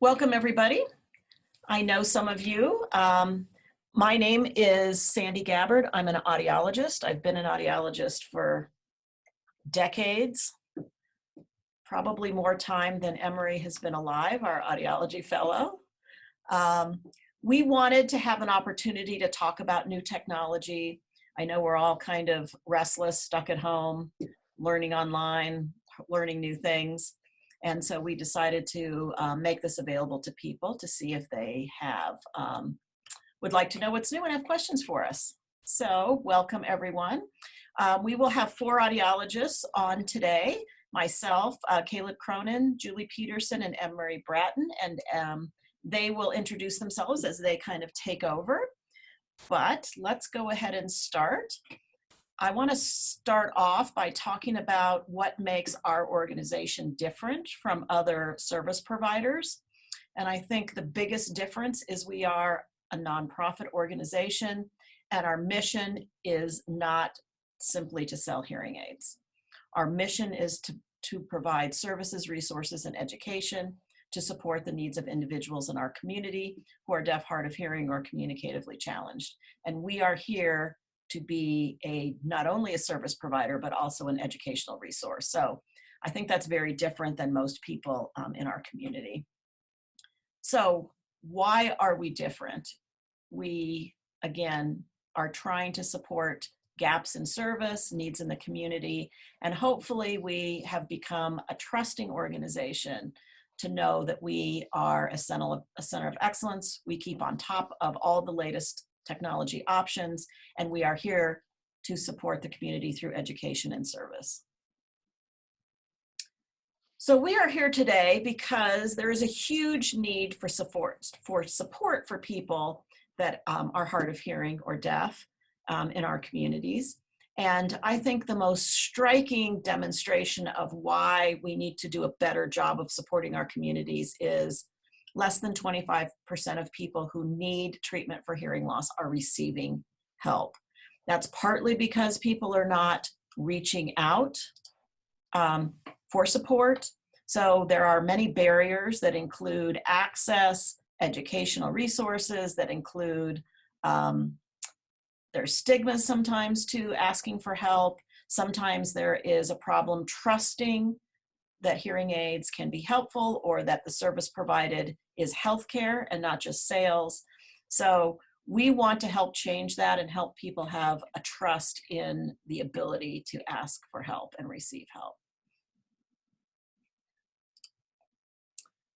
Welcome, everybody. I know some of you. My name is Sandy Gabbard. I'm an audiologist. I've been an audiologist for decades, probably more time than Emery has been alive, our audiology fellow. We wanted to have an opportunity to talk about new technology. I know we're all kind of restless, stuck at home, learning online, learning new things. And so we decided to make this available to people to see if they would like to know what's new and have questions for us. So welcome, everyone. We will have 4 audiologists on today: myself, Caleb Cronin, Julie Peterson, and Emery Bratton. And they will introduce themselves as they kind of take over. But let's go ahead and start. I want to start off by talking about what makes our organization different from other service providers. And I think the biggest difference is we are a nonprofit organization, and our mission is not simply to sell hearing aids. Our mission is to provide services, resources, and education to support the needs of individuals in our community who are deaf, hard of hearing, or communicatively challenged. And we are here to be not only a service provider, but also an educational resource. So I think that's very different than most people in our community. So why are we different? We, again, are trying to support gaps in service, needs in the community, and hopefully we have become a trusting organization to know that we are a center of excellence. We keep on top of all the latest technology options, and we are here to support the community through education and service. So we are here today because there is a huge need for support for people that are hard of hearing or deaf in our communities. And I think the most striking demonstration of why we need to do a better job of supporting our communities is less than 25% of people who need treatment for hearing loss are receiving help. That's partly because people are not reaching out for support. So there are many barriers that include access, educational resources, that include there's stigmas sometimes to asking for help. Sometimes there is a problem trusting that hearing aids can be helpful, or that the service provided is healthcare and not just sales. So we want to help change that and help people have a trust in the ability to ask for help and receive help.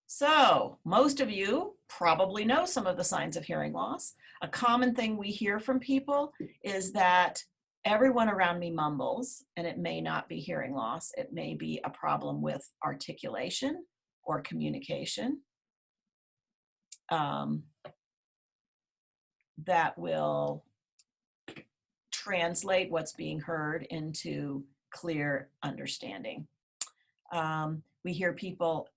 So most of you probably know some of the signs of hearing loss. A common thing we hear from people is that everyone around me mumbles, and it may not be hearing loss. It may be a problem with articulation or communication that will translate what's being heard into clear understanding. We hear people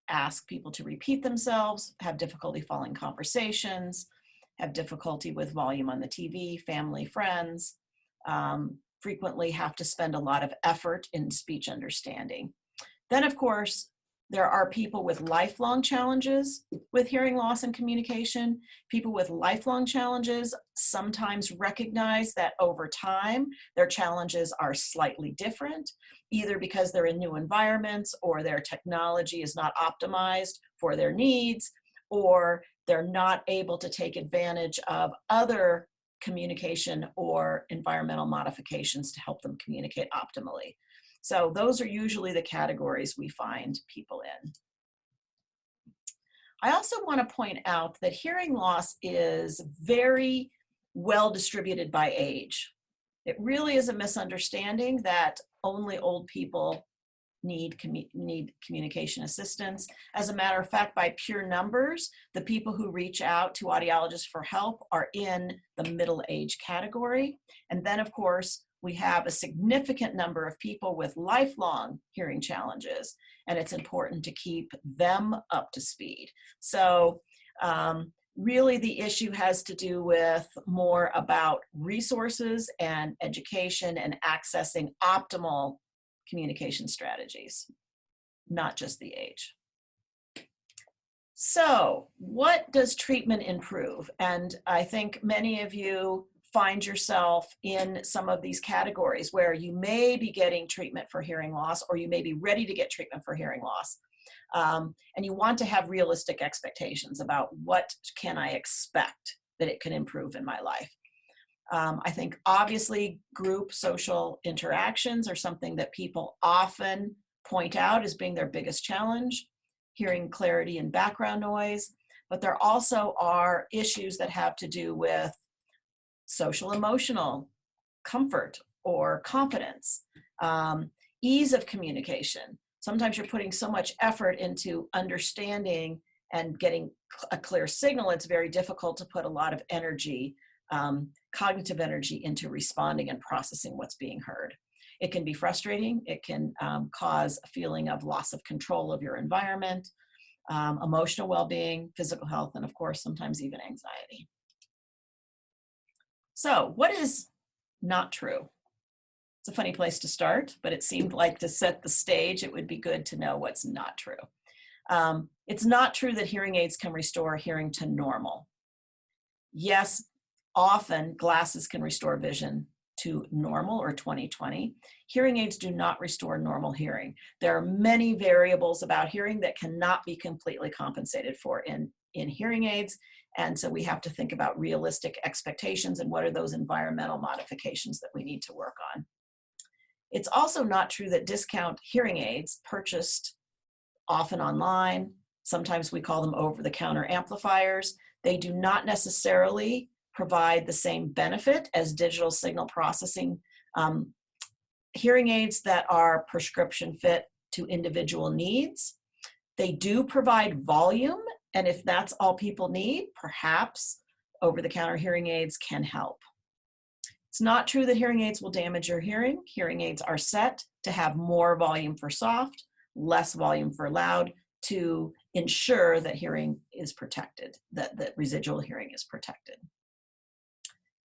ask people to repeat themselves, have difficulty following conversations, have difficulty with volume on the TV, family, friends, frequently have to spend a lot of effort in speech understanding. Then, of course, there are people with lifelong challenges with hearing loss and communication. People with lifelong challenges sometimes recognize that over time, their challenges are slightly different, either because they're in new environments or their technology is not optimized for their needs, or they're not able to take advantage of other communication or environmental modifications to help them communicate optimally. So those are usually the categories we find people in. I also want to point out that hearing loss is very well distributed by age. It really is a misunderstanding that only old people need communication assistance. As a matter of fact, by pure numbers, the people who reach out to audiologists for help are in the middle age category. And then, of course, we have a significant number of people with lifelong hearing challenges, and it's important to keep them up to speed. So really the issue has to do with more about resources and education and accessing optimal communication strategies, not just the age. So what does treatment improve? And I think many of you find yourself in some of these categories where you may be getting treatment for hearing loss, or you may be ready to get treatment for hearing loss. And you want to have realistic expectations about what can I expect that it can improve in my life. I think obviously group social interactions are something that people often point out as being their biggest challenge, hearing clarity and background noise, but there also are issues that have to do with social emotional comfort or confidence, ease of communication. Sometimes you're putting so much effort into understanding and getting a clear signal, it's very difficult to put a lot of energy, cognitive energy, into responding and processing what's being heard. It can be frustrating. It can cause a feeling of loss of control of your environment, emotional well-being, physical health, and of course, sometimes even anxiety. So what is not true? It's a funny place to start, but it seemed like to set the stage, it would be good to know what's not true. It's not true that hearing aids can restore hearing to normal. Yes, often glasses can restore vision to normal or 20/20. Hearing aids do not restore normal hearing. There are many variables about hearing that cannot be completely compensated for in hearing aids. And so we have to think about realistic expectations and what are those environmental modifications that we need to work on. It's also not true that discount hearing aids purchased often online, sometimes we call them over-the-counter amplifiers, they do not necessarily provide the same benefit as digital signal processing hearing aids that are prescription fit to individual needs. They do provide volume, and if that's all people need, perhaps over-the-counter hearing aids can help. It's not true that hearing aids will damage your hearing. Hearing aids are set to have more volume for soft, less volume for loud, to ensure that hearing is protected, that residual hearing is protected.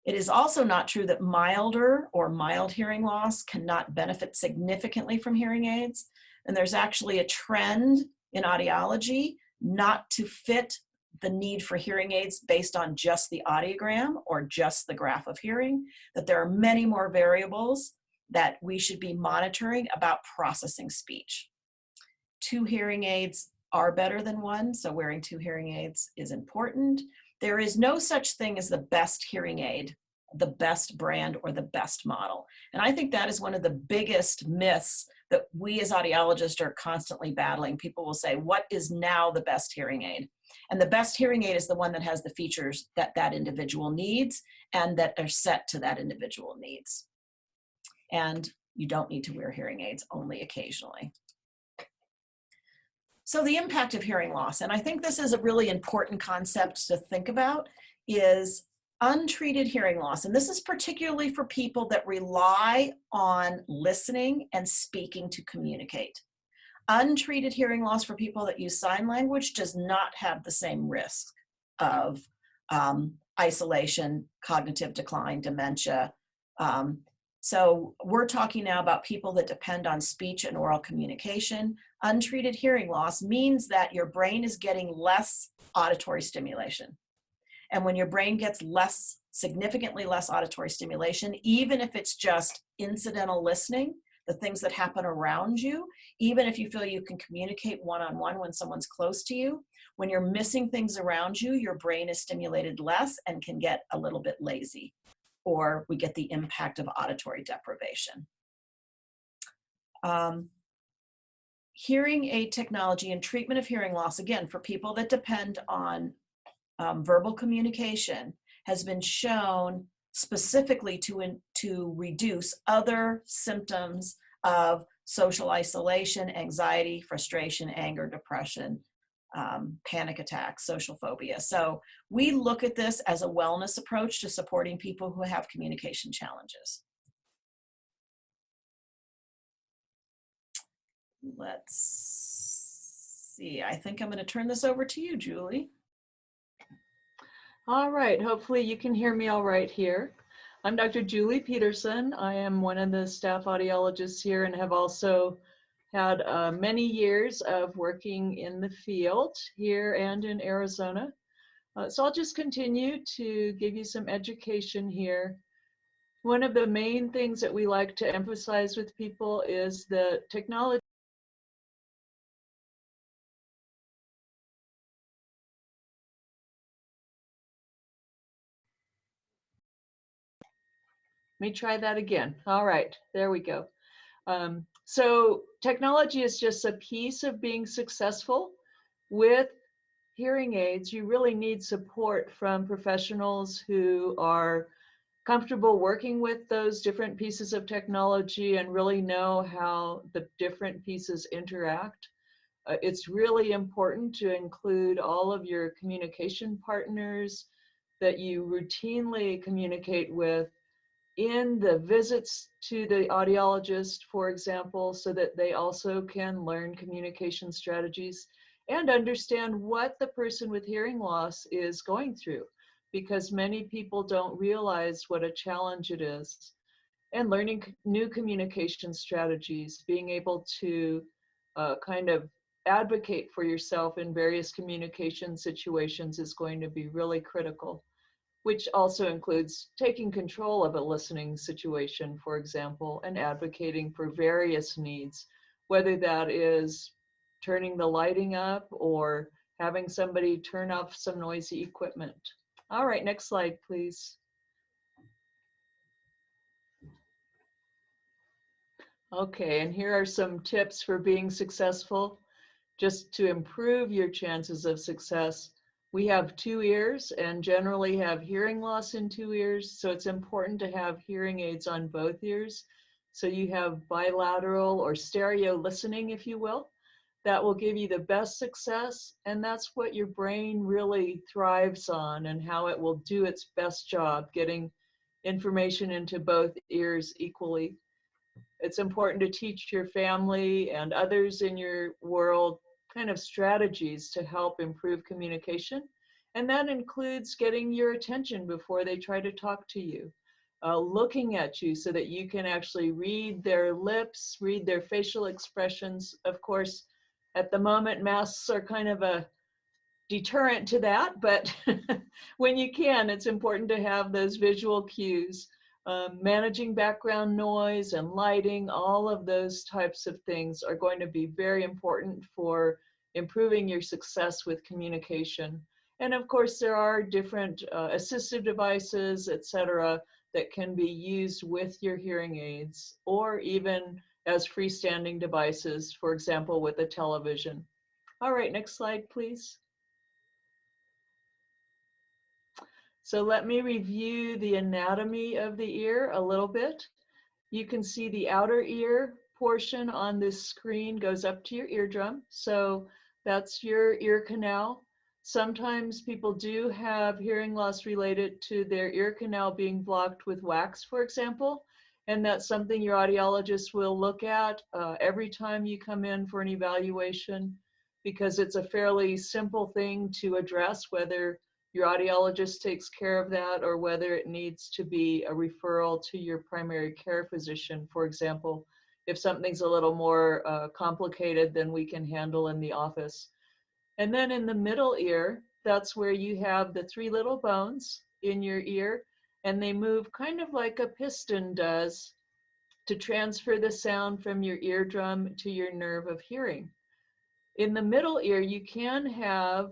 It is also not true that milder or mild hearing loss cannot benefit significantly from hearing aids. And there's actually a trend in audiology not to fit the need for hearing aids based on just the audiogram or just the graph of hearing, that there are many more variables that we should be monitoring about processing speech. 2 hearing aids are better than 1, so wearing 2 hearing aids is important. There is no such thing as the best hearing aid, the best brand, or the best model. And I think that is one of the biggest myths that we as audiologists are constantly battling. People will say, what is now the best hearing aid? And the best hearing aid is the one that has the features that that individual needs and that are set to that individual needs. And you don't need to wear hearing aids, only occasionally. So the impact of hearing loss, and I think this is a really important concept to think about, is untreated hearing loss. And this is particularly for people that rely on listening and speaking to communicate. Untreated hearing loss for people that use sign language does not have the same risk of isolation, cognitive decline, dementia. So we're talking now about people that depend on speech and oral communication. Untreated hearing loss means that your brain is getting less auditory stimulation. And when your brain gets significantly less auditory stimulation, even if it's just incidental listening, the things that happen around you, even if you feel you can communicate one-on-one when someone's close to you, when you're missing things around you, your brain is stimulated less and can get a little bit lazy, or we get the impact of auditory deprivation. Hearing aid technology and treatment of hearing loss, again, for people that depend on verbal communication, has been shown specifically to reduce other symptoms of social isolation, anxiety, frustration, anger, depression, panic attacks, social phobia. So we look at this as a wellness approach to supporting people who have communication challenges. Let's see, I think I'm going to turn this over to you, Julie. All right, hopefully you can hear me all right here. I'm Dr. Julie Peterson. I am one of the staff audiologists here and have also had many years of working in the field here and in Arizona. So I'll just continue to give you some education here. One of the main things that we like to emphasize with people is that technology. Let me try that again. All right, there we go. So technology is just a piece of being successful. With hearing aids, you really need support from professionals who are comfortable working with those different pieces of technology and really know how the different pieces interact. It's really important to include all of your communication partners that you routinely communicate with in the visits to the audiologist, for example, so that they also can learn communication strategies and understand what the person with hearing loss is going through, because many people don't realize what a challenge it is. And learning new communication strategies, being able to kind of advocate for yourself in various communication situations is going to be really critical, which also includes taking control of a listening situation, for example, and advocating for various needs, whether that is turning the lighting up or having somebody turn off some noisy equipment. All right, next slide, please. Okay, and here are some tips for being successful. Just to improve your chances of success, we have two ears and generally have hearing loss in two ears, so it's important to have hearing aids on both ears. So you have bilateral or stereo listening, if you will. That will give you the best success, and that's what your brain really thrives on and how it will do its best job getting information into both ears equally. It's important to teach your family and others in your world kind of strategies to help improve communication. And that includes getting your attention before they try to talk to you, looking at you so that you can actually read their lips, read their facial expressions. Of course, at the moment, masks are kind of a deterrent to that, but when you can, it's important to have those visual cues. Managing background noise and lighting, all of those types of things are going to be very important for improving your success with communication. And of course, there are different assistive devices, etc., that can be used with your hearing aids or even as freestanding devices, for example, with a television. All right, next slide, please. So let me review the anatomy of the ear a little bit. You can see the outer ear portion on this screen goes up to your eardrum. So that's your ear canal. Sometimes people do have hearing loss related to their ear canal being blocked with wax, for example. And that's something your audiologist will look at every time you come in for an evaluation, because it's a fairly simple thing to address, whether your audiologist takes care of that or whether it needs to be a referral to your primary care physician, for example. If something's a little more complicated than we can handle in the office. And then in the middle ear, that's where you have the three little bones in your ear, and they move kind of like a piston does to transfer the sound from your eardrum to your nerve of hearing. In the middle ear, you can have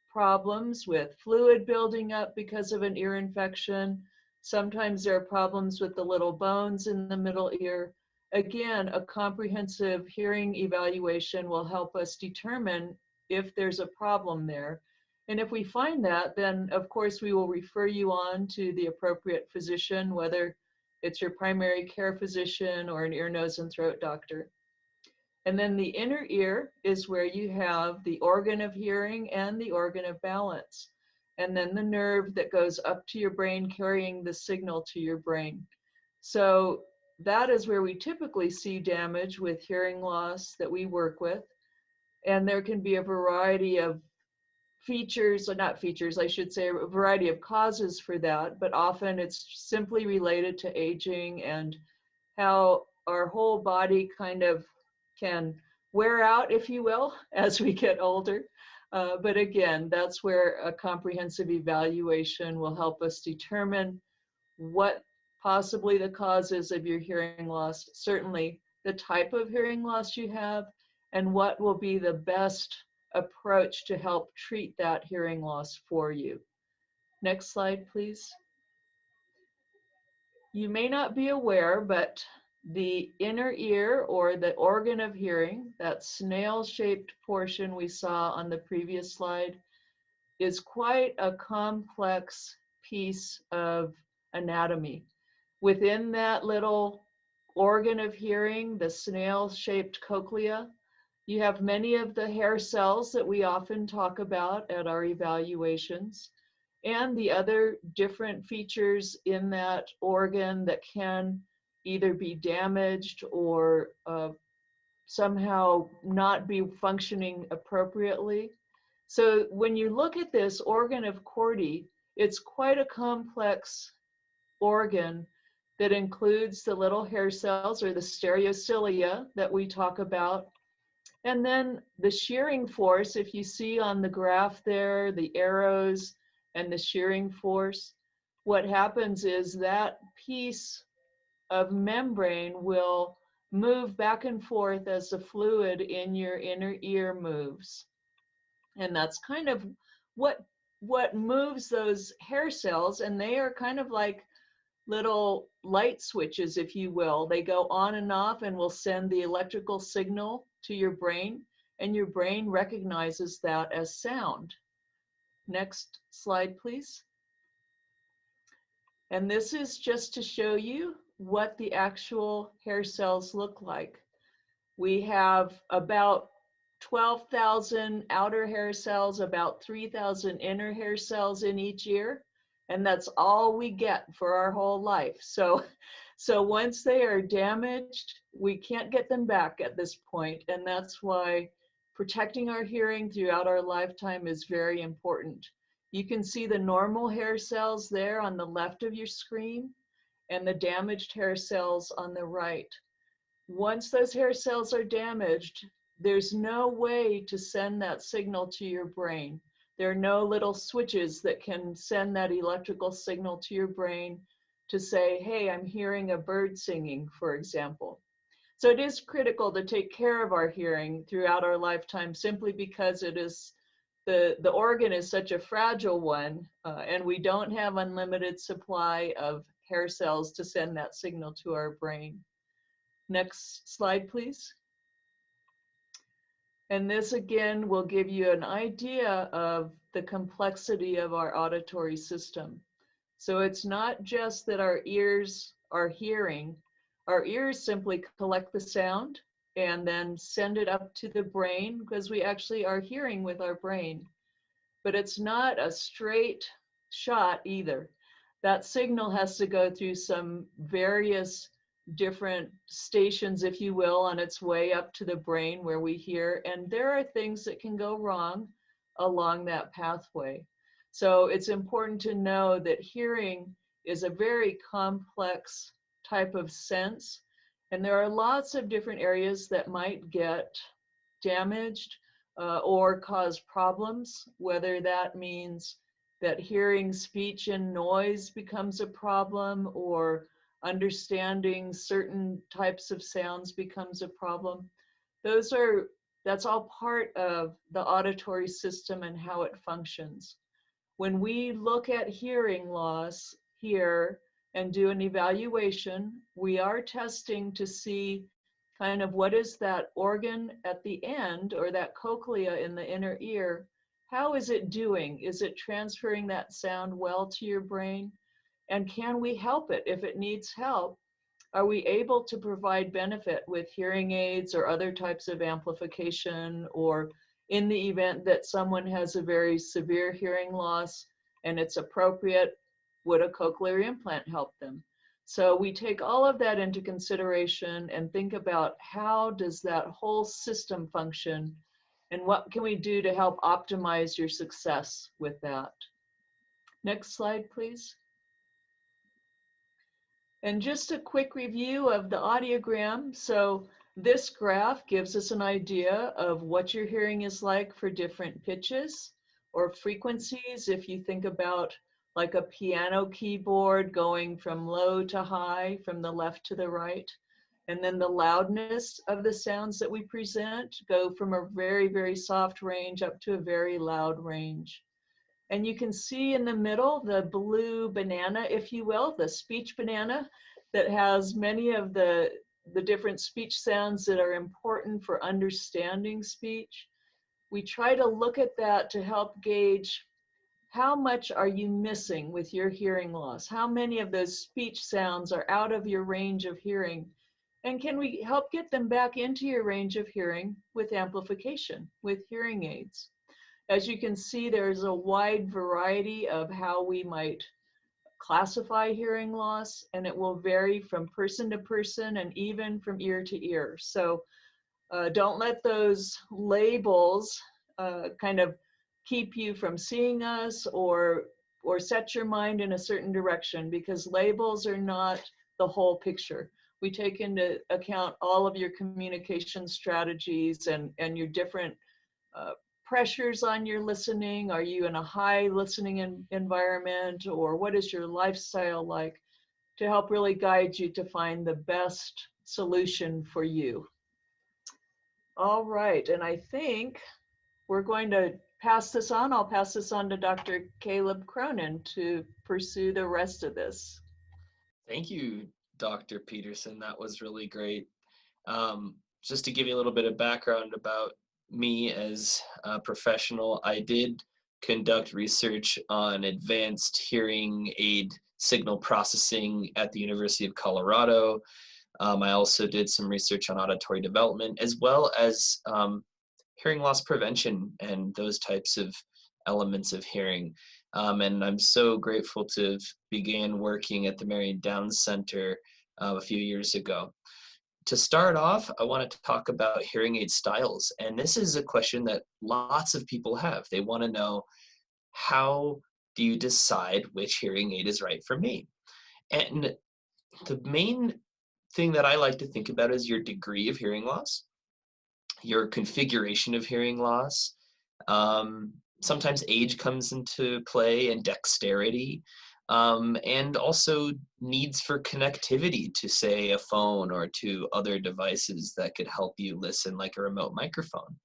problems with fluid building up because of an ear infection. Sometimes there are problems with the little bones in the middle ear. Again, a comprehensive hearing evaluation will help us determine if there's a problem there. And if we find that, then of course we will refer you on to the appropriate physician, whether it's your primary care physician or an ear, nose, and throat doctor. And then the inner ear is where you have the organ of hearing and the organ of balance. And then the nerve that goes up to your brain, carrying the signal to your brain. So that is where we typically see damage with hearing loss that we work with. And there can be a variety of features, or not features, I should say, a variety of causes for that, but often it's simply related to aging and how our whole body kind of can wear out, if you will, as we get older. But again, that's where a comprehensive evaluation will help us determine what possibly the causes of your hearing loss, certainly the type of hearing loss you have, and what will be the best approach to help treat that hearing loss for you. Next slide, please. You may not be aware, but the inner ear, or the organ of hearing, that snail-shaped portion we saw on the previous slide, is quite a complex piece of anatomy. Within that little organ of hearing, the snail-shaped cochlea, you have many of the hair cells that we often talk about at our evaluations, and the other different features in that organ that can either be damaged or somehow not be functioning appropriately. So when you look at this organ of Corti, it's quite a complex organ that includes the little hair cells, or the stereocilia that we talk about. And then the shearing force, if you see on the graph there, the arrows and the shearing force, what happens is that piece of membrane will move back and forth as the fluid in your inner ear moves. And that's kind of what moves those hair cells, and they are kind of like little light switches, if you will. They go on and off and will send the electrical signal to your brain, and your brain recognizes that as sound. Next slide, please. And this is just to show you what the actual hair cells look like. We have about 12,000 outer hair cells, about 3,000 inner hair cells in each ear, and that's all we get for our whole life. So once they are damaged, we can't get them back at this point, and that's why protecting our hearing throughout our lifetime is very important. You can see the normal hair cells there on the left of your screen, and the damaged hair cells on the right. Once those hair cells are damaged, there's no way to send that signal to your brain. There are no little switches that can send that electrical signal to your brain to say, hey, I'm hearing a bird singing, for example. So it is critical to take care of our hearing throughout our lifetime, simply because it is the organ is such a fragile one, and we don't have unlimited supply of hair cells to send that signal to our brain. Next slide, please. And this again will give you an idea of the complexity of our auditory system. So it's not just that our ears are hearing. Our ears simply collect the sound and then send it up to the brain, because we actually are hearing with our brain. But it's not a straight shot either. That signal has to go through some various different stations, if you will, on its way up to the brain where we hear. And there are things that can go wrong along that pathway. So it's important to know that hearing is a very complex type of sense. And there are lots of different areas that might get damaged or cause problems, whether that means that hearing speech and noise becomes a problem, or understanding certain types of sounds becomes a problem. That's all part of the auditory system and how it functions. When we look at hearing loss here and do an evaluation, we are testing to see kind of what is that organ at the end, or that cochlea in the inner ear, how is it doing? Is it transferring that sound well to your brain? And can we help it if it needs help? Are we able to provide benefit with hearing aids or other types of amplification, or in the event that someone has a very severe hearing loss and it's appropriate, would a cochlear implant help them? So we take all of that into consideration and think about how does that whole system function, and what can we do to help optimize your success with that. Next slide, please. And just a quick review of the audiogram. So This graph gives us an idea of what your hearing is like for different pitches or frequencies. If you think about like a piano keyboard going from low to high, from the left to the right, and then the loudness of the sounds that we present go from a very, very soft range up to a very loud range. And you can see in the middle, the blue banana, if you will, the speech banana that has many of the different speech sounds that are important for understanding speech. We try to look at that to help gauge how much are you missing with your hearing loss? How many of those speech sounds are out of your range of hearing? And can we help get them back into your range of hearing with amplification, with hearing aids? As you can see, there's a wide variety of how we might classify hearing loss, and it will vary from person to person and even from ear to ear. So don't let those labels kind of keep you from seeing us or set your mind in a certain direction, because labels are not the whole picture. We take into account all of your communication strategies and your different pressures on your listening. Are you in a high listening environment, or what is your lifestyle like, to help really guide you to find the best solution for you. All right, and I think we're going to pass this on. I'll pass this on to Dr. Caleb Cronin to pursue the rest of this. Thank you, Dr. Peterson. That was really great. Just to give you a little bit of background about me as a professional, I did conduct research on advanced hearing aid signal processing at the University of Colorado. I also did some research on auditory development, as well as hearing loss prevention and those types of elements of hearing. And I'm so grateful to have began working at the Marion Downs Center a few years ago. To start off, I want to talk about hearing aid styles. And this is a question that lots of people have. They want to know, how do you decide which hearing aid is right for me? And the main thing that I like to think about is your degree of hearing loss, your configuration of hearing loss. Sometimes age comes into play, and dexterity, and also needs for connectivity to, say, a phone or to other devices that could help you listen, like a remote microphone.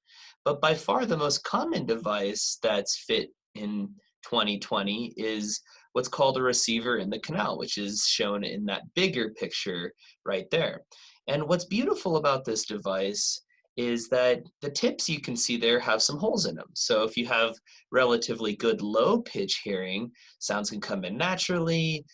But by far the most common device that's fit in 2020 is what's called a receiver in the canal, which is shown in that bigger picture right there. And what's beautiful about this device is that the tips you can see there have some holes in them. So if you have relatively good low pitch hearing, sounds can come in naturally,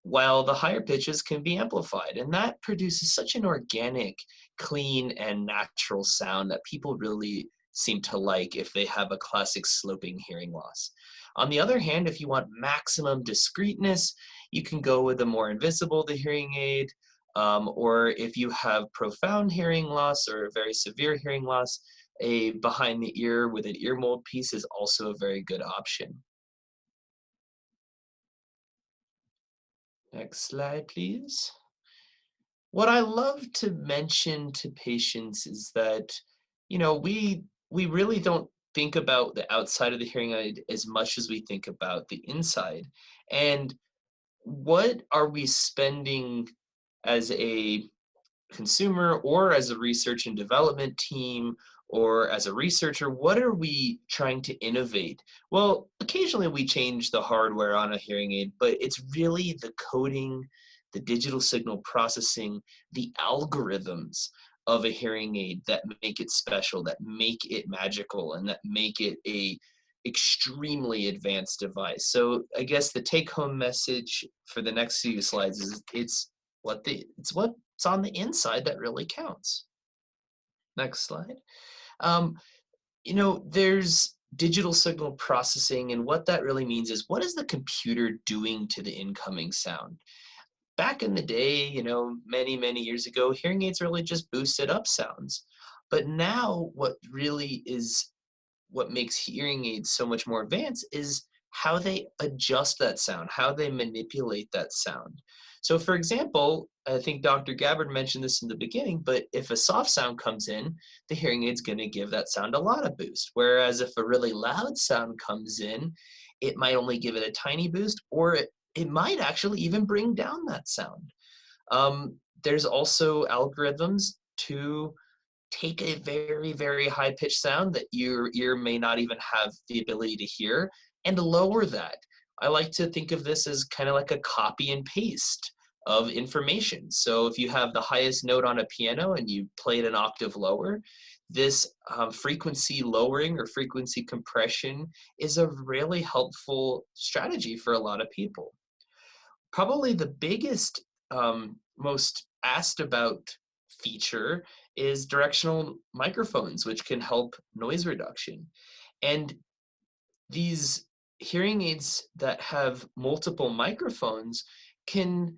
while the higher pitches can be amplified. And that produces such an organic, clean, and natural sound that people really seem to like if they have a classic sloping hearing loss. On the other hand, if you want maximum discreteness, you can go with a more invisible the hearing aid, or if you have profound hearing loss or very severe hearing loss, a behind the ear with an ear mold piece is also a very good option. Next slide, please. What I love to mention to patients is that, we really don't think about the outside of the hearing aid as much as we think about the inside. And what are we spending as a consumer, or as a research and development team, or as a researcher, what are we trying to innovate? Well, occasionally we change the hardware on a hearing aid, but it's really the coding, the digital signal processing, the algorithms of a hearing aid that make it special, that make it magical, and that make it a extremely advanced device. So I guess the take-home message for the next few slides is it's what's on the inside that really counts. Next slide. There's digital signal processing, and what that really means is, what is the computer doing to the incoming sound? Back in the day, many, many years ago, hearing aids really just boosted up sounds. But now what makes hearing aids so much more advanced is how they adjust that sound, how they manipulate that sound. So for example, I think Dr. Gabbard mentioned this in the beginning, but if a soft sound comes in, the hearing aid's going to give that sound a lot of boost. Whereas if a really loud sound comes in, it might only give it a tiny boost, or it might actually even bring down that sound. There's also algorithms to take a very, very high pitched sound that your ear may not even have the ability to hear and lower that. I like to think of this as kind of like a copy and paste of information. So if you have the highest note on a piano and you play it an octave lower, this frequency lowering or frequency compression is a really helpful strategy for a lot of people. Probably the biggest, most asked about feature is directional microphones, which can help noise reduction. And these hearing aids that have multiple microphones can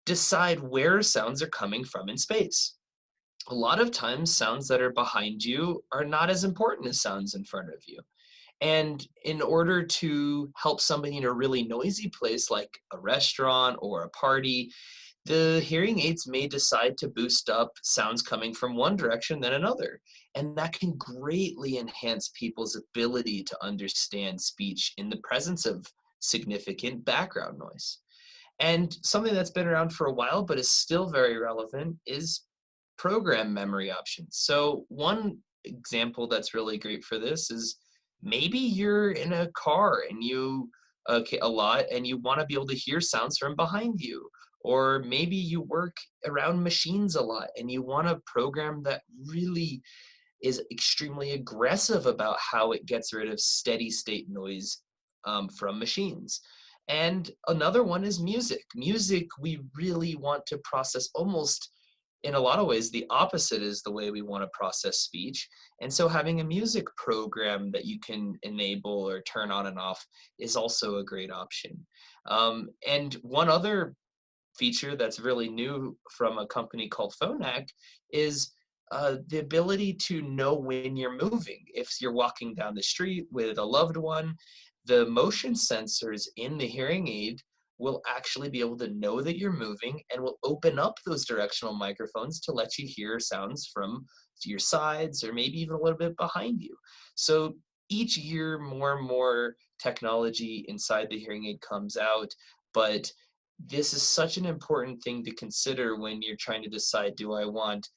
decide where sounds are coming from in space. A lot of times, sounds that are behind you are not as important as sounds in front of you. And in order to help somebody in a really noisy place like a restaurant or a party, the hearing aids may decide to boost up sounds coming from one direction than another. And that can greatly enhance people's ability to understand speech in the presence of significant background noise. And something that's been around for a while but is still very relevant is program memory options. So one example that's really great for this is maybe you're in a car and you a lot and you want to be able to hear sounds from behind you, or maybe you work around machines a lot and you want a program that really is extremely aggressive about how it gets rid of steady state noise from machines. And another one is music. Music, we really want to process almost in a lot of ways, the opposite is the way we want to process speech. And so having a music program that you can enable or turn on and off is also a great option. And one other feature that's really new from a company called Phonak is the ability to know when you're moving. If you're walking down the street with a loved one, the motion sensors in the hearing aid will actually be able to know that you're moving and will open up those directional microphones to let you hear sounds from your sides or maybe even a little bit behind you. So each year, more and more technology inside the hearing aid comes out, but this is such an important thing to consider when you're trying to decide, do I want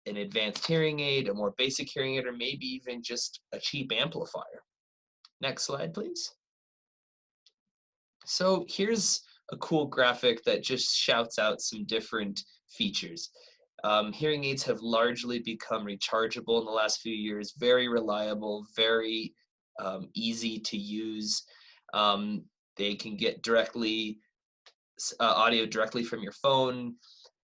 an advanced hearing aid, a more basic hearing aid, or maybe even just a cheap amplifier? Next slide, please. So here's a cool graphic that just shouts out some different features. Hearing aids have largely become rechargeable in the last few years, very reliable, very easy to use. They can get audio directly from your phone.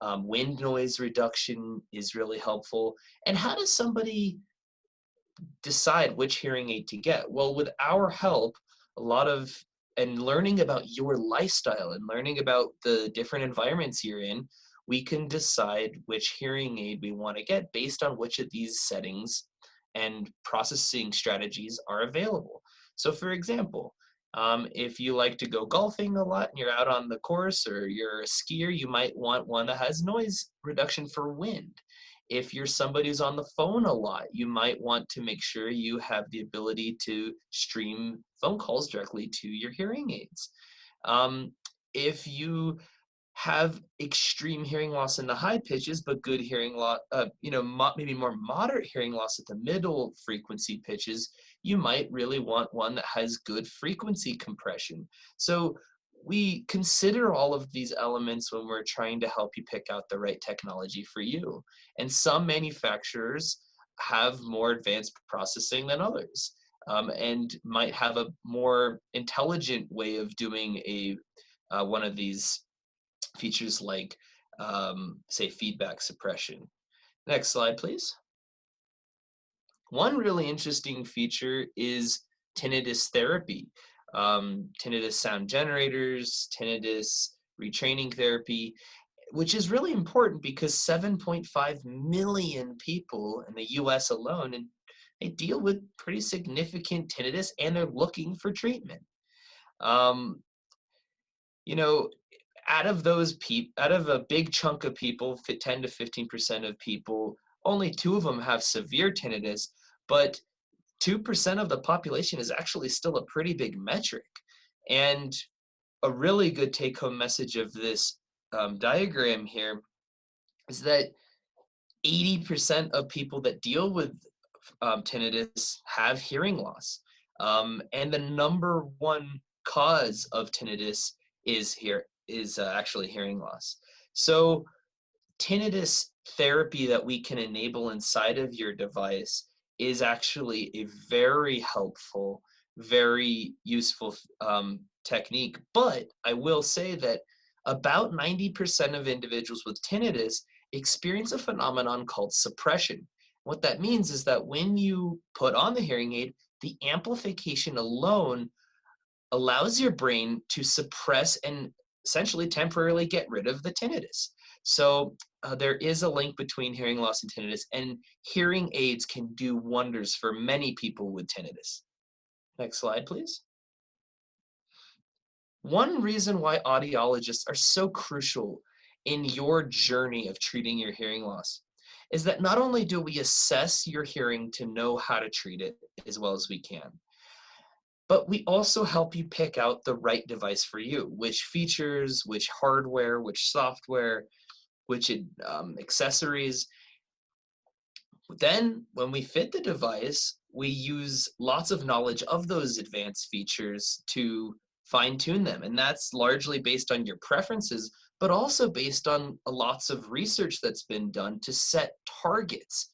Wind noise reduction is really helpful. And how does somebody decide which hearing aid to get? Well, with our help, and learning about your lifestyle and learning about the different environments you're in, we can decide which hearing aid we want to get based on which of these settings and processing strategies are available. So for example, if you like to go golfing a lot and you're out on the course, or you're a skier, you might want one that has noise reduction for wind. If you're somebody who's on the phone a lot, you might want to make sure you have the ability to stream phone calls directly to your hearing aids. If you have extreme hearing loss in the high pitches, but good hearing loss, maybe more moderate hearing loss at the middle frequency pitches, you might really want one that has good frequency compression. So we consider all of these elements when we're trying to help you pick out the right technology for you. And some manufacturers have more advanced processing than others, and might have a more intelligent way of doing one of these features like, say, feedback suppression. Next slide, please. One really interesting feature is tinnitus therapy, tinnitus sound generators, tinnitus retraining therapy, which is really important because 7.5 million people in the US alone, and they deal with pretty significant tinnitus and they're looking for treatment. Um, you know, out of a big chunk of people, 10 to 15% of people, only 2 of them have severe tinnitus, but 2% of the population is actually still a pretty big metric. And a really good take-home message of this diagram here is that 80% of people that deal with tinnitus have hearing loss. And the number one cause of tinnitus is actually hearing loss. So tinnitus therapy that we can enable inside of your device is actually a very helpful, very useful technique. But I will say that about 90% of individuals with tinnitus experience a phenomenon called suppression. What that means is that when you put on the hearing aid, the amplification alone allows your brain to suppress and essentially temporarily get rid of the tinnitus. So there is a link between hearing loss and tinnitus, and hearing aids can do wonders for many people with tinnitus. Next slide, please. One reason why audiologists are so crucial in your journey of treating your hearing loss is that not only do we assess your hearing to know how to treat it as well as we can, but we also help you pick out the right device for you, which features, which hardware, which software, which accessories. Then when we fit the device, we use lots of knowledge of those advanced features to fine tune them. And that's largely based on your preferences, but also based on lots of research that's been done to set targets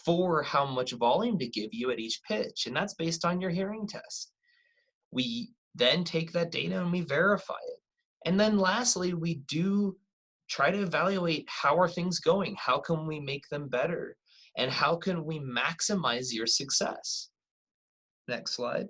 for how much volume to give you at each pitch. And that's based on your hearing test. We then take that data and we verify it. And then lastly, we do try to evaluate how are things going? How can we make them better? And how can we maximize your success? Next slide.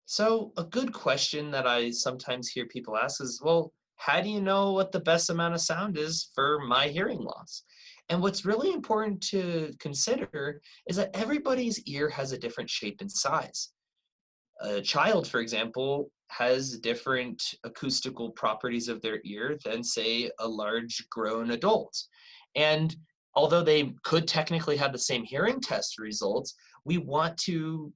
So a good question that I sometimes hear people ask is, well, how do you know what the best amount of sound is for my hearing loss? And what's really important to consider is that everybody's ear has a different shape and size. A child, for example, has different acoustical properties of their ear than, say, a large grown adult. And although they could technically have the same hearing test results, we want to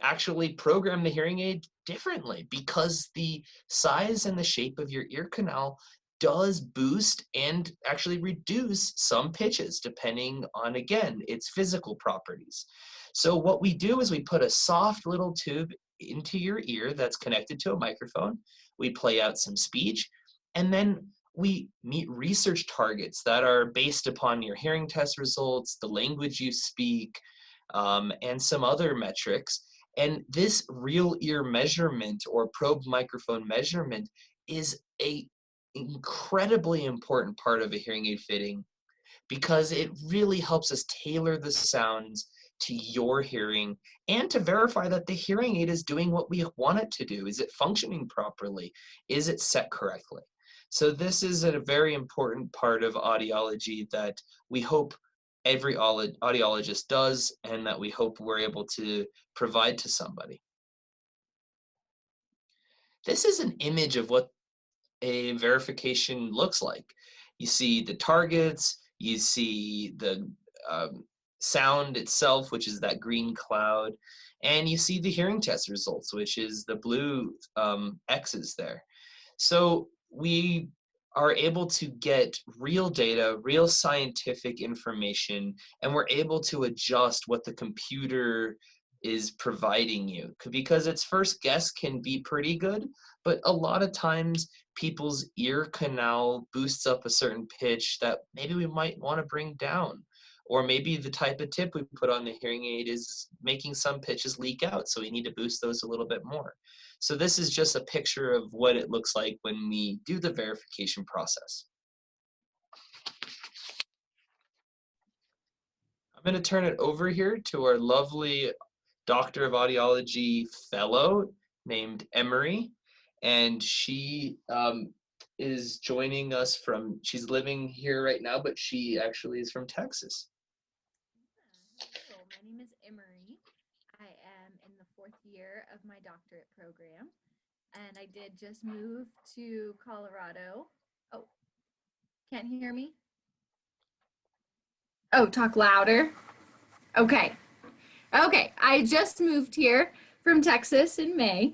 actually program the hearing aid differently because the size and the shape of your ear canal does boost and actually reduce some pitches depending on, again, its physical properties. So what we do is we put a soft little tube into your ear that's connected to a microphone. We play out some speech, and then we meet research targets that are based upon your hearing test results, the language you speak, and some other metrics. And this real ear measurement or probe microphone measurement is a incredibly important part of a hearing aid fitting because it really helps us tailor the sounds to your hearing and to verify that the hearing aid is doing what we want it to do. Is it functioning properly? Is it set correctly? So this is a very important part of audiology that we hope every audiologist does and that we hope we're able to provide to somebody. This is an image of what a verification looks like. You see the targets, you see the sound itself, which is that green cloud, and you see the hearing test results, which is the blue X's there. So we are able to get real data, real scientific information, and we're able to adjust what the computer is providing you. Because its first guess can be pretty good, but a lot of times people's ear canal boosts up a certain pitch that maybe we might want to bring down. Or maybe the type of tip we put on the hearing aid is making some pitches leak out, so we need to boost those a little bit more. So this is just a picture of what it looks like when we do the verification process. I'm going to turn it over here to our lovely Doctor of Audiology fellow named Emery, and she is joining us from, she's living here right now, but she actually is from Texas. Hello, my name is Emery. I am in the 4th year of my doctorate program, and I did just move to Colorado. Oh, can't hear me? Oh, talk louder. Okay. Okay, I just moved here from Texas in May,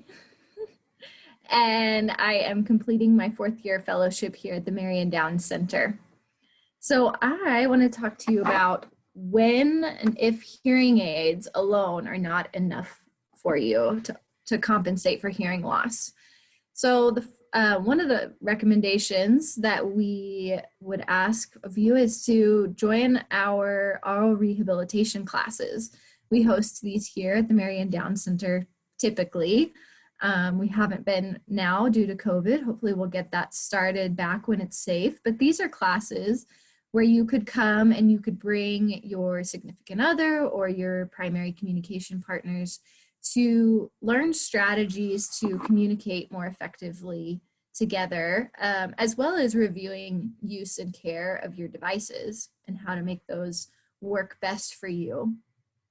and I am completing my 4th year fellowship here at the Marion Down Center. So I want to talk to you about when and if hearing aids alone are not enough for you to compensate for hearing loss. So one of the recommendations that we would ask of you is to join our oral rehabilitation classes. We host these here at the Marion Down Center typically. We haven't been now due to COVID. Hopefully we'll get that started back when it's safe. But these are classes where you could come and you could bring your significant other or your primary communication partners to learn strategies to communicate more effectively together, as well as reviewing use and care of your devices and how to make those work best for you.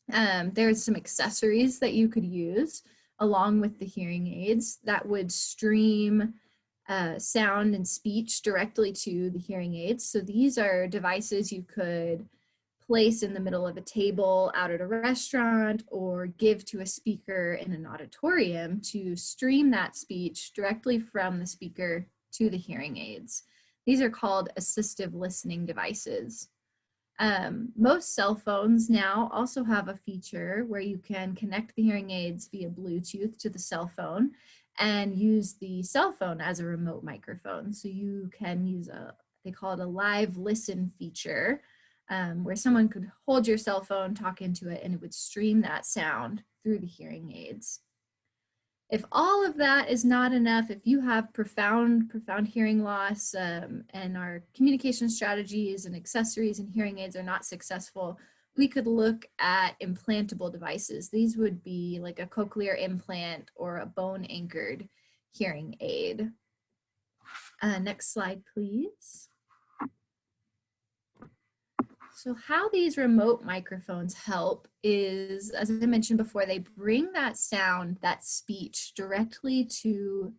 There's some accessories that you could use along with the hearing aids that would stream sound and speech directly to the hearing aids. So these are devices you could place in the middle of a table out at a restaurant or give to a speaker in an auditorium to stream that speech directly from the speaker to the hearing aids. These are called assistive listening devices. Most cell phones now also have a feature where you can connect the hearing aids via Bluetooth to the cell phone and use the cell phone as a remote microphone. So you can use they call it a live listen feature, where someone could hold your cell phone, talk into it, and it would stream that sound through the hearing aids. If all of that is not enough, if you have profound hearing loss and our communication strategies and accessories and hearing aids are not successful, we could look at implantable devices. These would be like a cochlear implant or a bone anchored hearing aid. Next slide, please. So how these remote microphones help is, as I mentioned before, they bring that sound, that speech directly to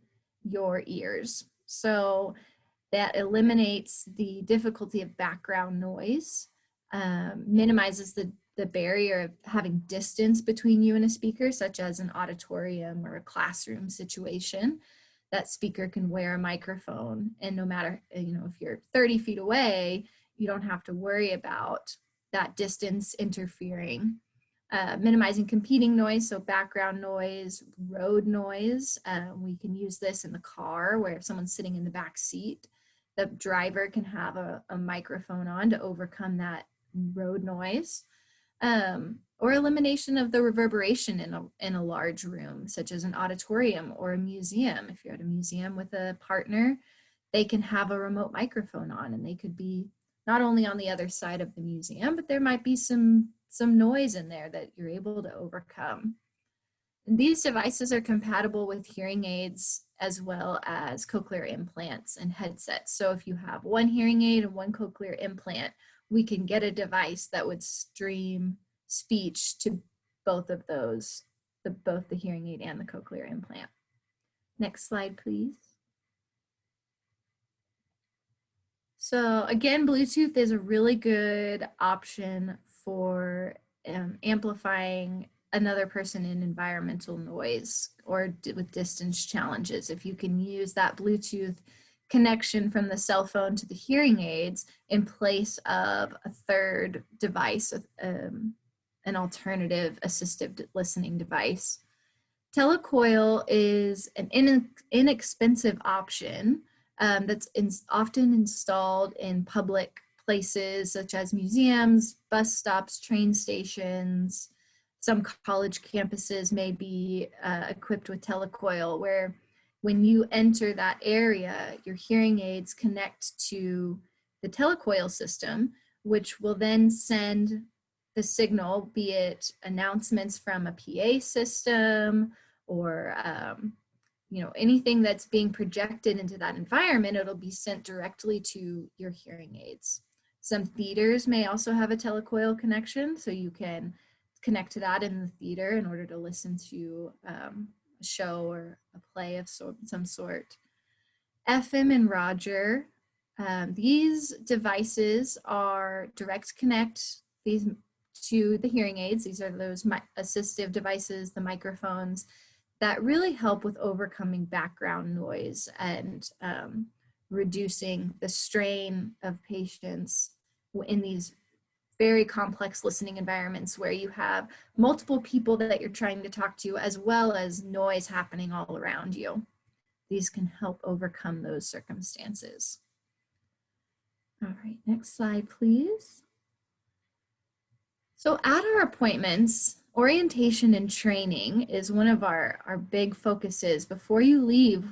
your ears. So that eliminates the difficulty of background noise, minimizes the barrier of having distance between you and a speaker, such as an auditorium or a classroom situation. That speaker can wear a microphone, and no matter, if you're 30 feet away, you don't have to worry about that distance interfering. Minimizing competing noise, so background noise, road noise. We can use this in the car where if someone's sitting in the back seat, the driver can have a microphone on to overcome that road noise. Or elimination of the reverberation in a large room, such as an auditorium or a museum. If you're at a museum with a partner, they can have a remote microphone on, and they could be not only on the other side of the museum, but there might be some noise in there that you're able to overcome. And these devices are compatible with hearing aids as well as cochlear implants and headsets. So if you have one hearing aid and one cochlear implant, we can get a device that would stream speech to both of those, both the hearing aid and the cochlear implant. Next slide, please. So again, Bluetooth is a really good option for amplifying another person in environmental noise or with distance challenges. If you can use that Bluetooth connection from the cell phone to the hearing aids in place of a third device, an alternative assistive listening device. Telecoil is an inexpensive option that's often installed in public places such as museums, bus stops, train stations. Some college campuses may be equipped with telecoil, where when you enter that area, your hearing aids connect to the telecoil system, which will then send the signal, be it announcements from a PA system or anything that's being projected into that environment, it'll be sent directly to your hearing aids. Some theaters may also have a telecoil connection, so you can connect to that in the theater in order to listen to a show or a play of some sort. FM and Roger, these devices are direct connect to the hearing aids. These are those assistive devices, the microphones, that really help with overcoming background noise and reducing the strain of patients in these very complex listening environments where you have multiple people that you're trying to talk to, as well as noise happening all around you. These can help overcome those circumstances. All right, next slide, please. So at our appointments, orientation and training is one of our big focuses. Before you leave,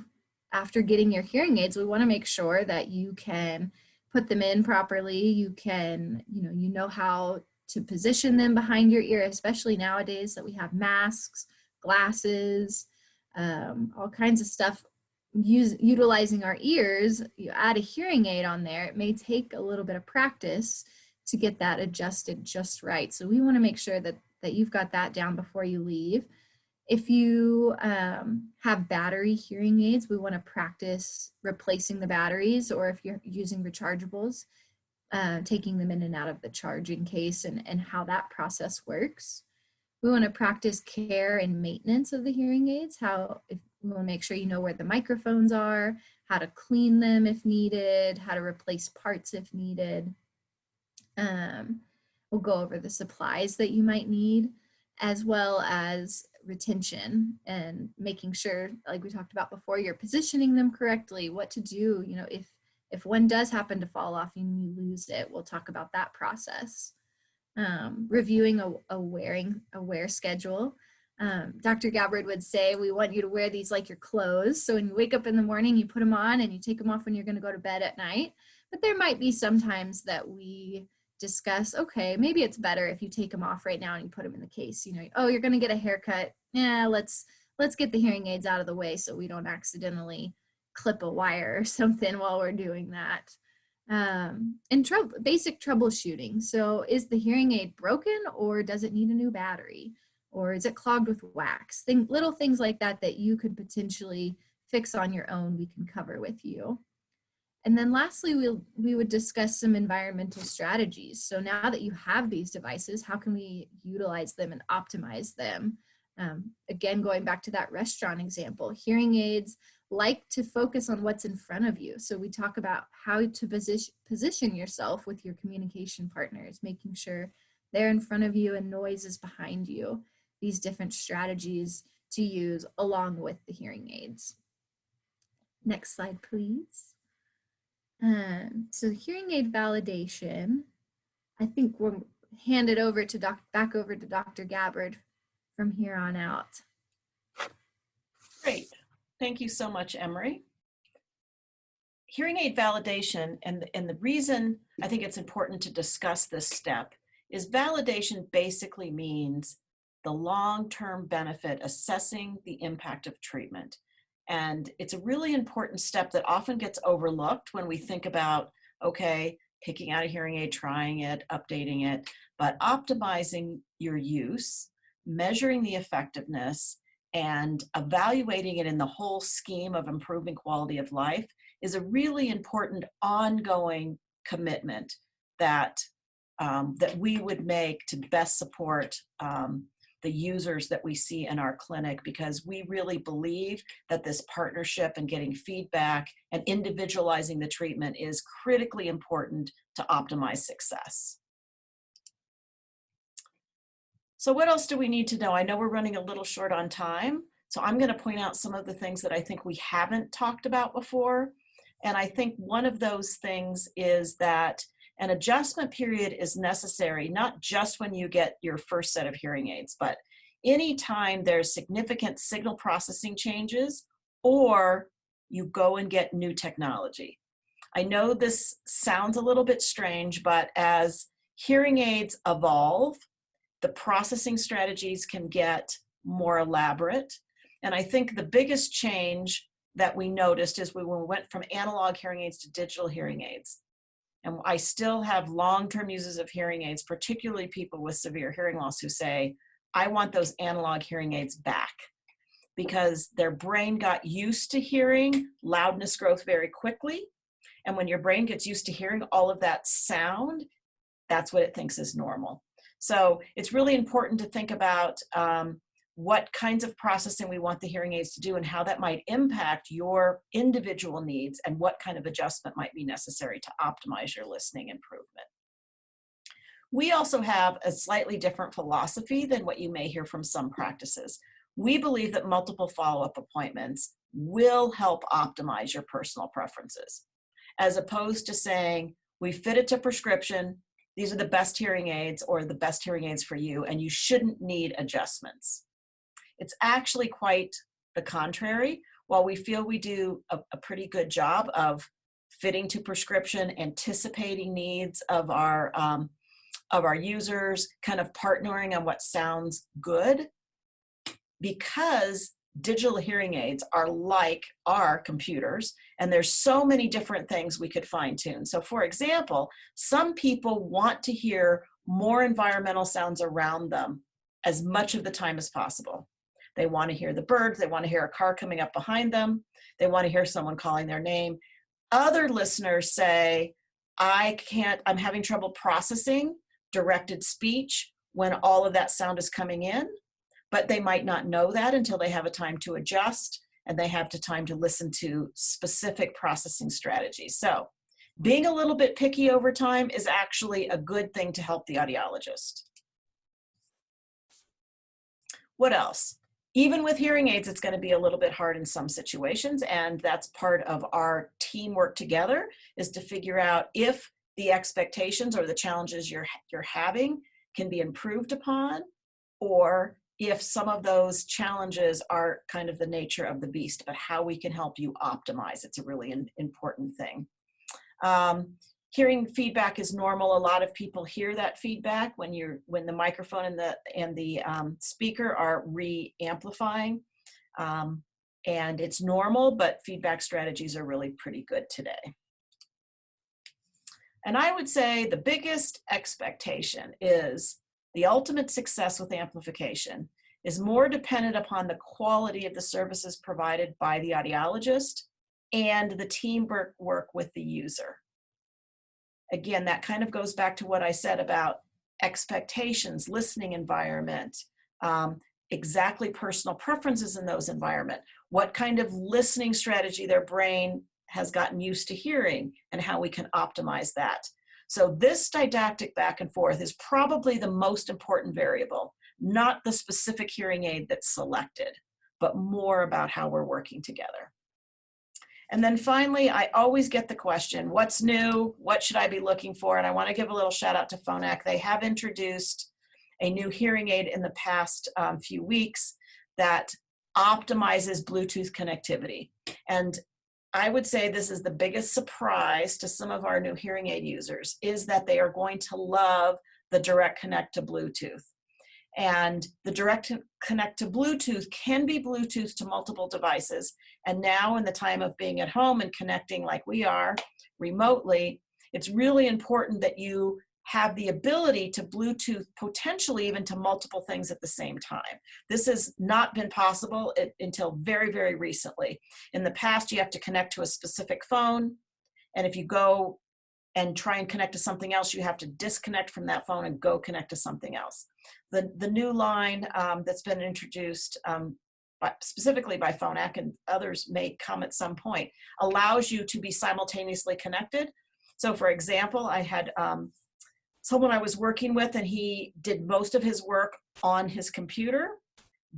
after getting your hearing aids, we want to make sure that you can put them in properly. You can, you know how to position them behind your ear, especially nowadays that we have masks, glasses, all kinds of stuff. Utilizing our ears, you add a hearing aid on there, it may take a little bit of practice to get that adjusted just right. So we want to make sure that you've got that down before you leave. If you have battery hearing aids, we want to practice replacing the batteries, or if you're using rechargeables, taking them in and out of the charging case and how that process works. We want to practice care and maintenance of the hearing aids. We want to make sure you know where the microphones are, how to clean them if needed, how to replace parts if needed. We'll go over the supplies that you might need, as well as retention and making sure, like we talked about before, you're positioning them correctly, what to do, if one does happen to fall off and you lose it, we'll talk about that process. Reviewing a wear schedule. Dr. Gabbard would say, we want you to wear these like your clothes. So when you wake up in the morning, you put them on and you take them off when you're going to go to bed at night. But there might be some times that we discuss, okay, maybe it's better if you take them off right now and you put them in the case. Oh, you're going to get a haircut. Yeah, let's get the hearing aids out of the way so we don't accidentally clip a wire or something while we're doing that. And basic troubleshooting. So is the hearing aid broken, or does it need a new battery? Or is it clogged with wax? Little things like that you could potentially fix on your own, we can cover with you. And then lastly, we would discuss some environmental strategies. So now that you have these devices, how can we utilize them and optimize them? Again, going back to that restaurant example, hearing aids like to focus on what's in front of you. So we talk about how to position yourself with your communication partners, making sure they're in front of you and noise is behind you. These different strategies to use along with the hearing aids. Next slide, please. So hearing aid validation, I think we'll hand it over to back over to Dr. Gabbard from here on out. Great. Thank you so much, Emery. Hearing aid validation, and the reason I think it's important to discuss this step is validation basically means the long-term benefit, assessing the impact of treatment. And it's a really important step that often gets overlooked when we think about, okay, picking out a hearing aid, trying it, updating it, but optimizing your use, measuring the effectiveness, and evaluating it in the whole scheme of improving quality of life is a really important ongoing commitment that we would make to best support the users that we see in our clinic, because we really believe that this partnership and getting feedback and individualizing the treatment is critically important to optimize success. So what else do we need to know? I know we're running a little short on time, so I'm going to point out some of the things that I think we haven't talked about before. And I think one of those things is that an adjustment period is necessary, not just when you get your first set of hearing aids, but anytime there's significant signal processing changes or you go and get new technology. I know this sounds a little bit strange, but as hearing aids evolve, the processing strategies can get more elaborate. And I think the biggest change that we noticed is when we went from analog hearing aids to digital hearing aids. And I still have long-term users of hearing aids, particularly people with severe hearing loss, who say, I want those analog hearing aids back, because their brain got used to hearing loudness growth very quickly. And when your brain gets used to hearing all of that sound, that's what it thinks is normal. So it's really important to think about what kinds of processing we want the hearing aids to do and how that might impact your individual needs and what kind of adjustment might be necessary to optimize your listening improvement. We also have a slightly different philosophy than what you may hear from some practices. We believe that multiple follow-up appointments will help optimize your personal preferences, as opposed to saying, we fit it to prescription, these are the best hearing aids or the best hearing aids for you, and you shouldn't need adjustments. It's actually quite the contrary. While we feel we do a pretty good job of fitting to prescription, anticipating needs of our users, kind of partnering on what sounds good, because digital hearing aids are like our computers, and there's so many different things we could fine tune. So for example, some people want to hear more environmental sounds around them as much of the time as possible. They want to hear the birds, they want to hear a car coming up behind them, they want to hear someone calling their name. Other listeners say, I'm having trouble processing directed speech when all of that sound is coming in, but they might not know that until they have a time to adjust and they have the time to listen to specific processing strategies. So being a little bit picky over time is actually a good thing to help the audiologist. What else? Even with hearing aids, it's going to be a little bit hard in some situations, and that's part of our teamwork together, is to figure out if the expectations or the challenges you're having can be improved upon, or if some of those challenges are kind of the nature of the beast, but how we can help you optimize. It's a really important thing. Hearing feedback is normal. A lot of people hear that feedback when the microphone and the speaker are re-amplifying, and it's normal, but feedback strategies are really pretty good today. And I would say the biggest expectation is the ultimate success with amplification is more dependent upon the quality of the services provided by the audiologist and the teamwork with the user. Again, that kind of goes back to what I said about expectations, listening environment, exactly personal preferences in those environments, what kind of listening strategy their brain has gotten used to hearing, and how we can optimize that. So this didactic back and forth is probably the most important variable, not the specific hearing aid that's selected, but more about how we're working together. And then finally, I always get the question, what's new? What should I be looking for? And I want to give a little shout out to Phonak. They have introduced a new hearing aid in the past few weeks that optimizes Bluetooth connectivity. And I would say this is the biggest surprise to some of our new hearing aid users, is that they are going to love the direct connect to Bluetooth. And the direct connect to Bluetooth can be Bluetooth to multiple devices. And now in the time of being at home and connecting like we are remotely, it's really important that you have the ability to Bluetooth potentially even to multiple things at the same time. This has not been possible until very, very recently. In the past, you have to connect to a specific phone. And if you go and try and connect to something else, you have to disconnect from that phone and go connect to something else. The new line that's been introduced specifically by Phonak, and others may come at some point, allows you to be simultaneously connected. So for example, I had someone I was working with, and he did most of his work on his computer,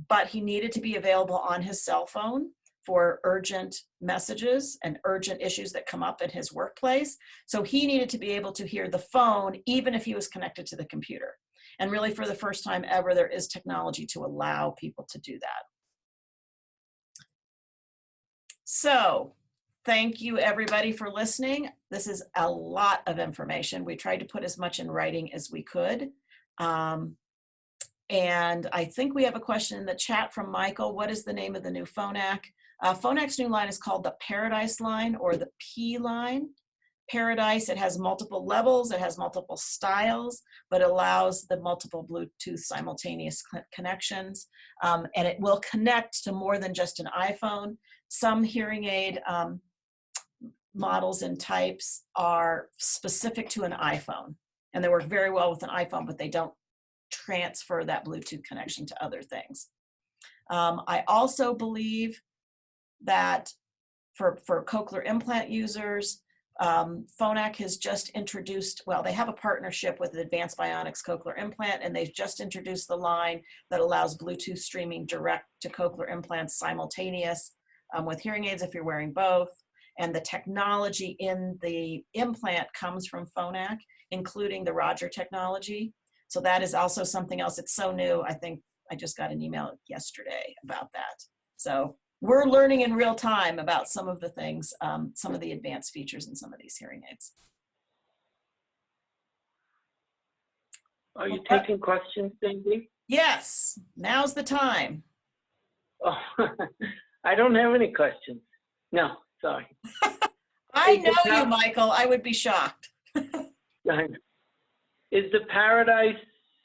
but he needed to be available on his cell phone for urgent messages and urgent issues that come up in his workplace. So he needed to be able to hear the phone even if he was connected to the computer. And really, for the first time ever, there is technology to allow people to do that. So thank you, everybody, for listening. This is a lot of information. We tried to put as much in writing as we could. And I think we have a question in the chat from Michael. What is the name of the new Phonak? Phonak's new line is called the Paradise line, or the P line. Paradise, it has multiple levels, it has multiple styles, but allows the multiple Bluetooth simultaneous connections. And it will connect to more than just an iPhone. Some hearing aid models and types are specific to an iPhone, and they work very well with an iPhone, but they don't transfer that Bluetooth connection to other things. I also believe that for cochlear implant users, Phonak has just introduced, well, they have a partnership with Advanced Bionics Cochlear Implant, and they've just introduced the line that allows Bluetooth streaming direct to cochlear implants simultaneous with hearing aids if you're wearing both. And the technology in the implant comes from Phonak, including the Roger technology. So that is also something else. It's so new. I think I just got an email yesterday about that. So we're learning in real time about some of the things, some of the advanced features in some of these hearing aids. Are you taking questions, Cindy? Yes, now's the time. Oh, I don't have any questions. No, sorry. I know you, Michael. I would be shocked. Is the Paradise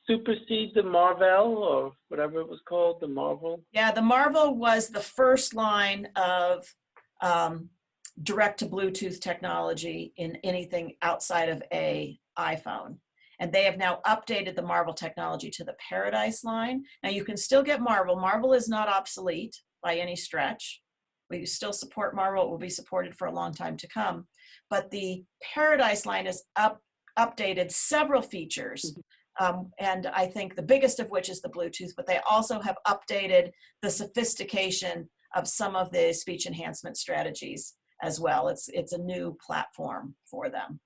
supersede the Marvel, or whatever it was called, the Marvel? Yeah, the Marvel was the first line of direct to Bluetooth technology in anything outside of an iPhone. And they have now updated the Marvel technology to the Paradise line. Now you can still get Marvel. Marvel is not obsolete by any stretch. We still support Marvel. It will be supported for a long time to come. But the Paradise line has updated several features. And I think the biggest of which is the Bluetooth, but they also have updated the sophistication of some of the speech enhancement strategies as well. It's a new platform for them.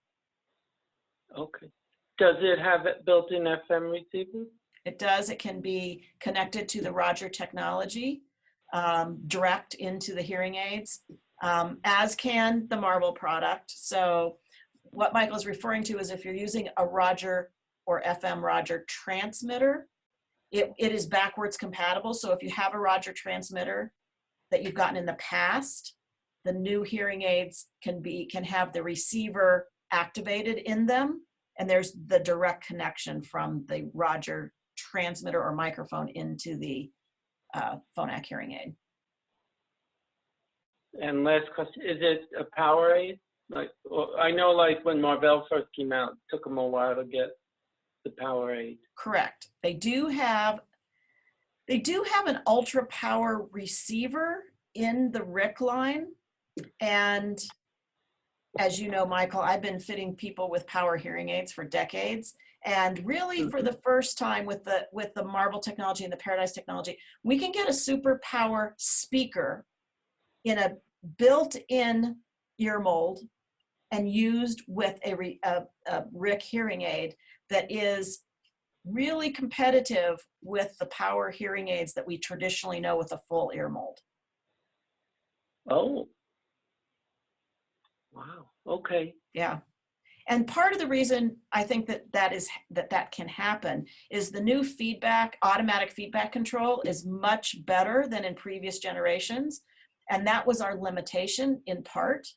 Okay. Does it have a built-in FM receiver? It does. It can be connected to the Roger technology, direct into the hearing aids, as can the Marvel product. So what Michael is referring to is if you're using a Roger or FM Roger transmitter, it is backwards compatible. So if you have a Roger transmitter that you've gotten in the past, the new hearing aids can have the receiver activated in them, and there's the direct connection from the Roger transmitter or microphone into the Phonak hearing aid. And last question, is it a power aid? Like, I know like when Marvell first came out, it took them a while to get the power aid. Correct. They do have an ultra power receiver in the RIC line. And as you know, Michael, I've been fitting people with power hearing aids for decades. And really for the first time with the Marvel technology and the Paradise technology, we can get a super power speaker in a built-in ear mold and used with a RIC hearing aid that is really competitive with the power hearing aids that we traditionally know with a full ear mold. Oh. Wow. Okay. Yeah. And part of the reason I think that can happen is the new automatic feedback control is much better than in previous generations. And that was our limitation in part.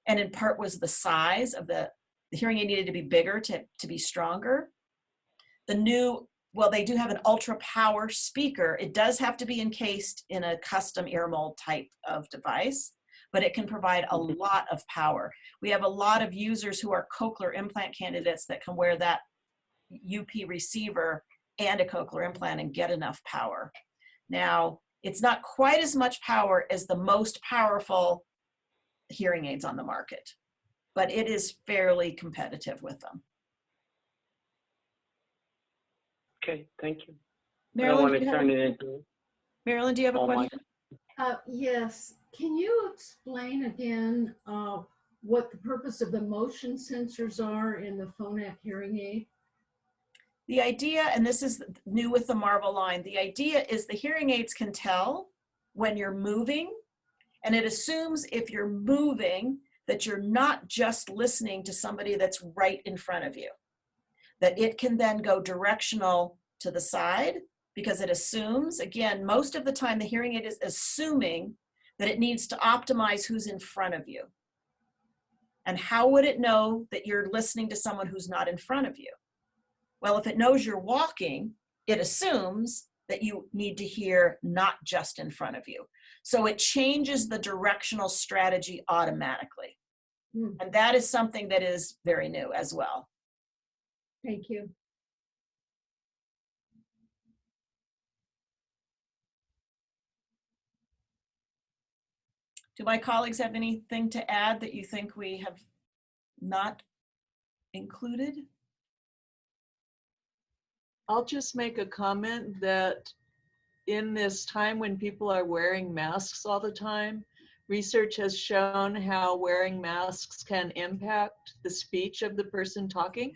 And in part was the size of the hearing aid needed to be bigger to be stronger. They do have an ultra power speaker. It does have to be encased in a custom ear mold type of device, but it can provide a lot of power. We have a lot of users who are cochlear implant candidates that can wear that UP receiver and a cochlear implant and get enough power. Now, it's not quite as much power as the most powerful hearing aids on the market, but it is fairly competitive with them. Okay, thank you. Marilyn, I don't want to turn it into. Marilyn, do you have a question? Yes. Can you explain again what the purpose of the motion sensors are in the Phonak hearing aid? The idea, and this is new with the Marvel line, the idea is the hearing aids can tell when you're moving, and it assumes if you're moving that you're not just listening to somebody that's right in front of you, that it can then go directional to the side because it assumes, again, most of the time the hearing aid is assuming that it needs to optimize who's in front of you. And how would it know that you're listening to someone who's not in front of you? Well, if it knows you're walking, it assumes that you need to hear not just in front of you. So it changes the directional strategy automatically. Hmm. And that is something that is very new as well. Thank you. Do my colleagues have anything to add that you think we have not included? I'll just make a comment that in this time when people are wearing masks all the time, research has shown how wearing masks can impact the speech of the person talking.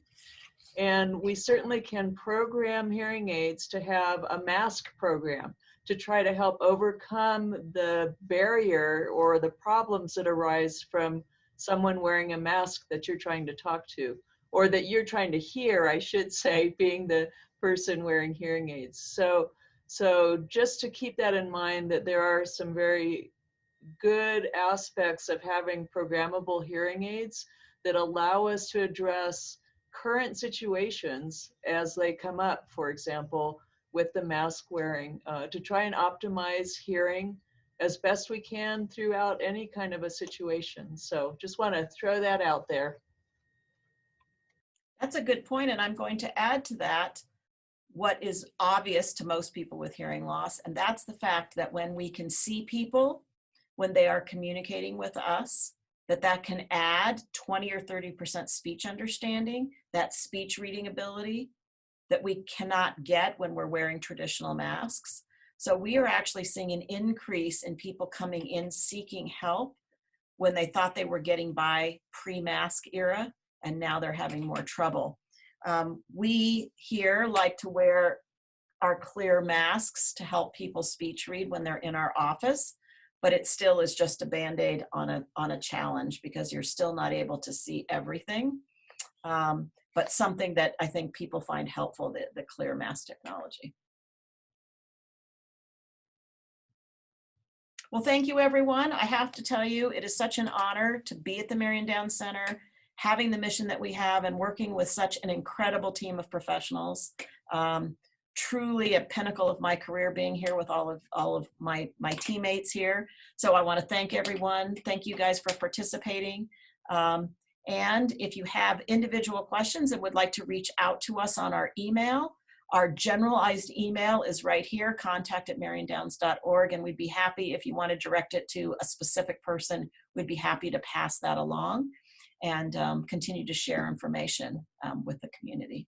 And we certainly can program hearing aids to have a mask program to try to help overcome the barrier or the problems that arise from someone wearing a mask that you're trying to talk to, or that you're trying to hear, I should say, being the person wearing hearing aids. So just to keep that in mind, that there are some very good aspects of having programmable hearing aids that allow us to address current situations as they come up, for example, with the mask wearing, to try and optimize hearing as best we can throughout any kind of a situation. So just want to throw that out there. That's a good point, and I'm going to add to that what is obvious to most people with hearing loss, and that's the fact that when we can see people when they are communicating with us, that can add 20 or 30% speech understanding, that speech reading ability that we cannot get when we're wearing traditional masks. So we are actually seeing an increase in people coming in seeking help when they thought they were getting by pre-mask era, and now they're having more trouble. We here like to wear our clear masks to help people speech read when they're in our office, but it still is just a Band-Aid on a challenge because you're still not able to see everything. But something that I think people find helpful, the clear mask technology. Well, thank you, everyone. I have to tell you, it is such an honor to be at the Marion Downs Center, having the mission that we have and working with such an incredible team of professionals. Truly a pinnacle of my career being here with all of my teammates here. So I want to thank everyone. Thank you guys for participating. And if you have individual questions and would like to reach out to us on our email, our generalized email is right here, contact@mariondowns.org, and we'd be happy if you want to direct it to a specific person, we'd be happy to pass that along and continue to share information with the community.